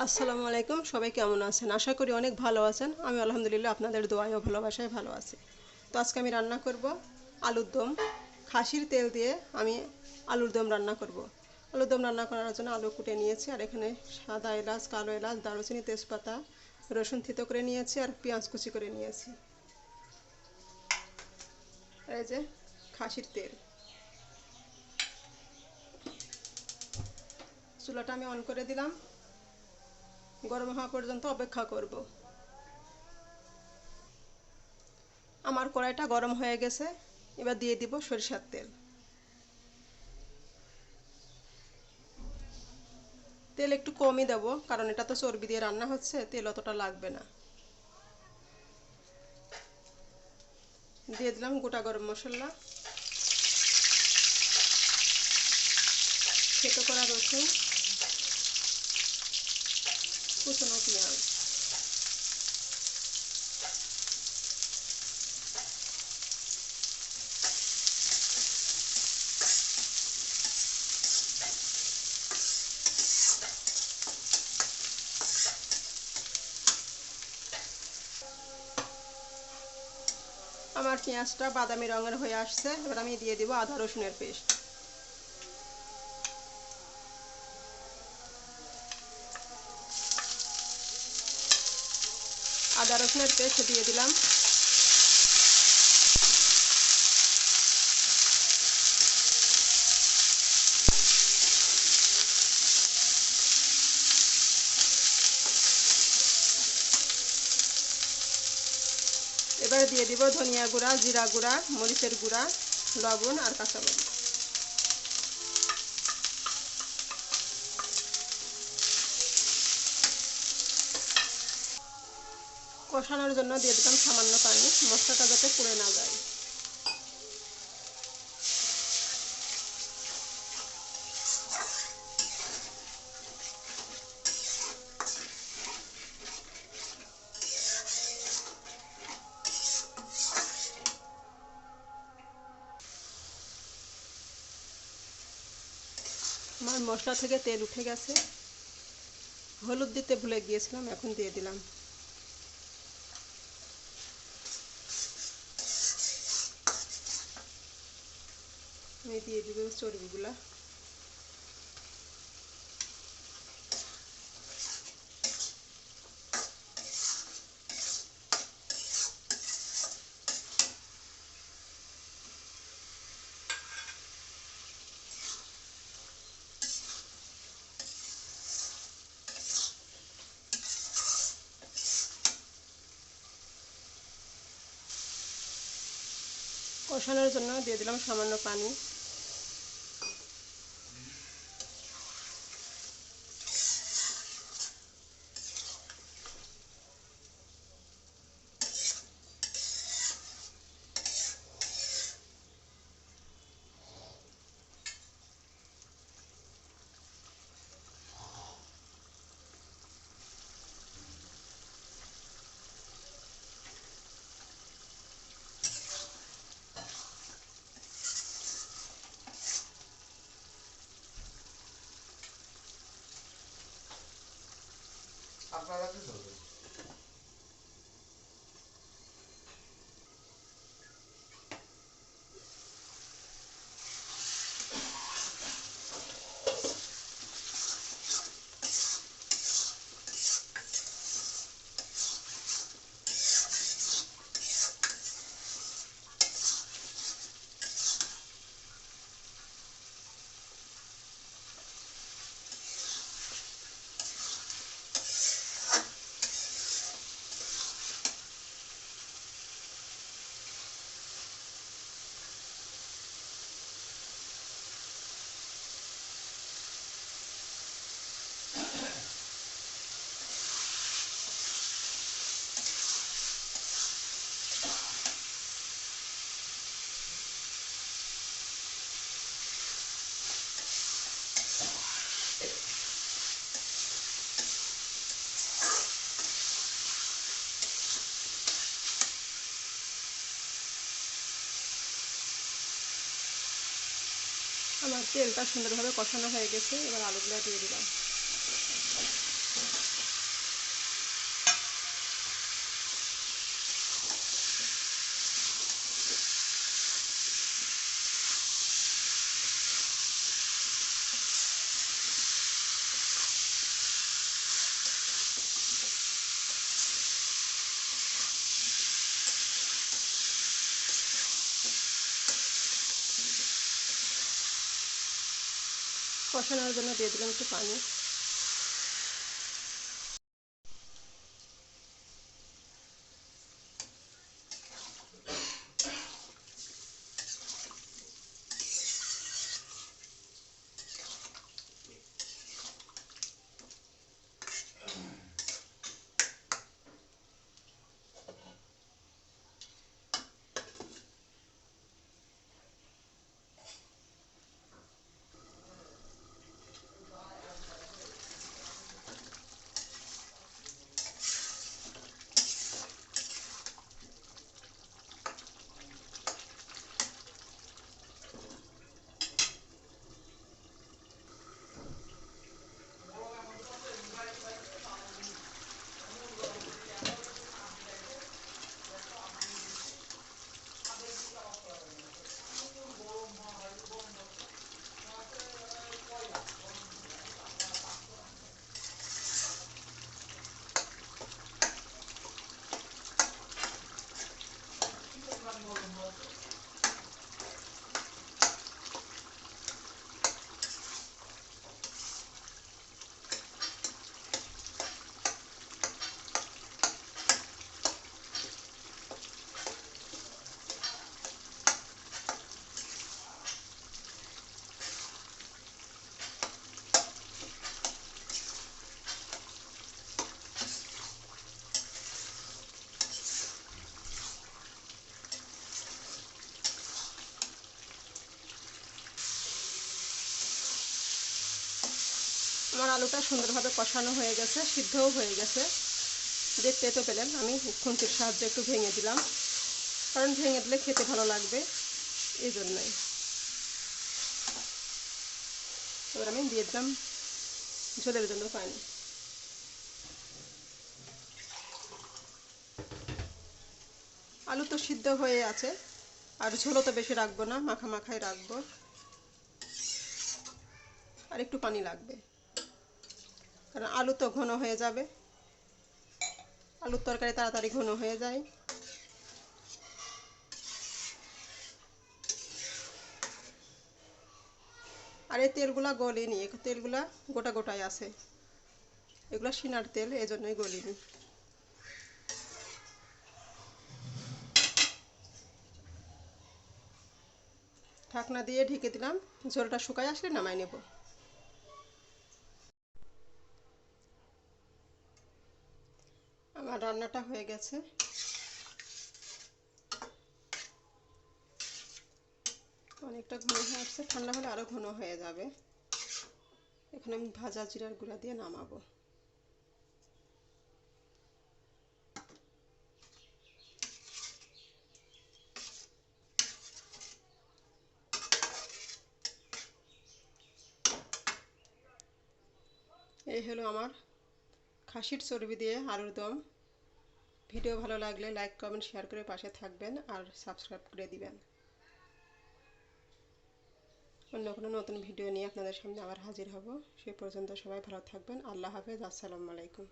আসসালামু আলাইকুম, সবাই কেমন আছেন? আশা করি অনেক ভালো আছেন। আমি আলহামদুলিল্লাহ আপনাদের দোয়ায় ও ভালোবাসায় ভালো আছি। তো আজকে আমি রান্না করব আলুর দম। খাসির তেল দিয়ে আমি আলুর দম রান্না করব। আলুর দম রান্না করার জন্য আলু কুটে নিয়েছি, আর এখানে সাদা এলাচ, কালো এলাচ, দারুচিনি, তেজপাতা, রসুন থেতো করে নিয়েছি, আর পেঁয়াজ কুচি করে নিয়েছি। আর এই যে খাসির তেল, চুলাটা আমি অন করে দিলাম। গরম হওয়া পর্যন্ত অপেক্ষা করব। আমার কড়াইটা গরম হয়ে গেছে, এবার দিয়ে দিব সরিষার তেল। তেল একটু কমই দেব, কারণ এটা তো চর্বি দিয়ে রান্না হচ্ছে, তেল অতটা লাগবে না। দিয়ে দিলাম গোটা গরম মশলা, থেতো করা রসুন, কুচনো পেঁয়াজ। আমার পেঁয়াজটা বাদামি রঙের হয়ে আসছে, এবার আমি দিয়ে দিব আদা রসুনের পেস্ট। আদা রসুনের পেস্ট দিয়ে দিলাম। এবার দিয়ে দিব ধনিয়া গুঁড়া, জিরা গুঁড়া, মরিচের গুঁড়া, লবণ আর কাঁচামরিচ। কষানোর জন্য দিয়ে দিলাম সামান্য পানি, মশলাটা যাতে পুড়ে না যায়। আমার মশলা থেকে তেল উঠে গেছে। হলুদ দিতে ভুলে গিয়েছিলাম, এখন দিয়ে দিলাম। আমি দিয়ে দিব চর্বিগুলা। কষানোর জন্য দিয়ে দিলাম সামান্য পানি। আপনারা কি করবেন? আমার তেলটা সুন্দরভাবে কষানো হয়ে গেছে, এবার আলুগুলো দিয়ে দিলাম। কষানোর জন্য দিয়ে দিলাম একটু পানি। আমার আলুটা সুন্দরভাবে কষানো হয়ে গেছে, সিদ্ধও হয়ে গেছে। দেখতে তো পেলেন, আমি খুন্তির সাহায্যে একটু ভেঙে দিলাম, কারণ ভেঙে দিলে খেতে ভালো লাগবে, এই জন্যই। এবার আমি দিয়ে দিলাম ঝোলের জন্য পানি। আলু তো সিদ্ধ হয়ে আছে, আর ঝোলও তো বেশি রাখবো না, মাখা মাখাই রাখবো। আর একটু পানি লাগবে, কারণ আলু তো ঘন হয়ে যাবে, আলুর তরকারি তাড়াতাড়ি ঘন হয়ে যায়। আর এই তেলগুলা গলেনি, তেলগুলা গোটা গোটাই আছে, এগুলো সিনার তেল, এজন্যই গলিনি। ঢাকনা দিয়ে ঢেকে দিলাম, ঝোলটা শুকায় আসলে নামাই নেব। আমার রান্নাটা হয়ে গেছে, অনেকটা ঘন হয়ে আসছে, ঠান্ডা হলে আরও ঘন হয়ে যাবে। এখন আমি ভাজা জিরার গুঁড়া দিয়ে নামাবো। এই হলো আমার খাসির চর্বি দিয়ে আলুর দম। ভিডিও ভালো লাগলে লাইক কমেন্ট শেয়ার করে পাশে থাকবেন, আর সাবস্ক্রাইব করে দিবেন। অন্য কোনো নতুন ভিডিও নিয়ে আপনাদের সামনে আবার হাজির হব। সে পর্যন্ত সবাই ভালো থাকবেন। আল্লাহ হাফেজ। আসসালামু আলাইকুম।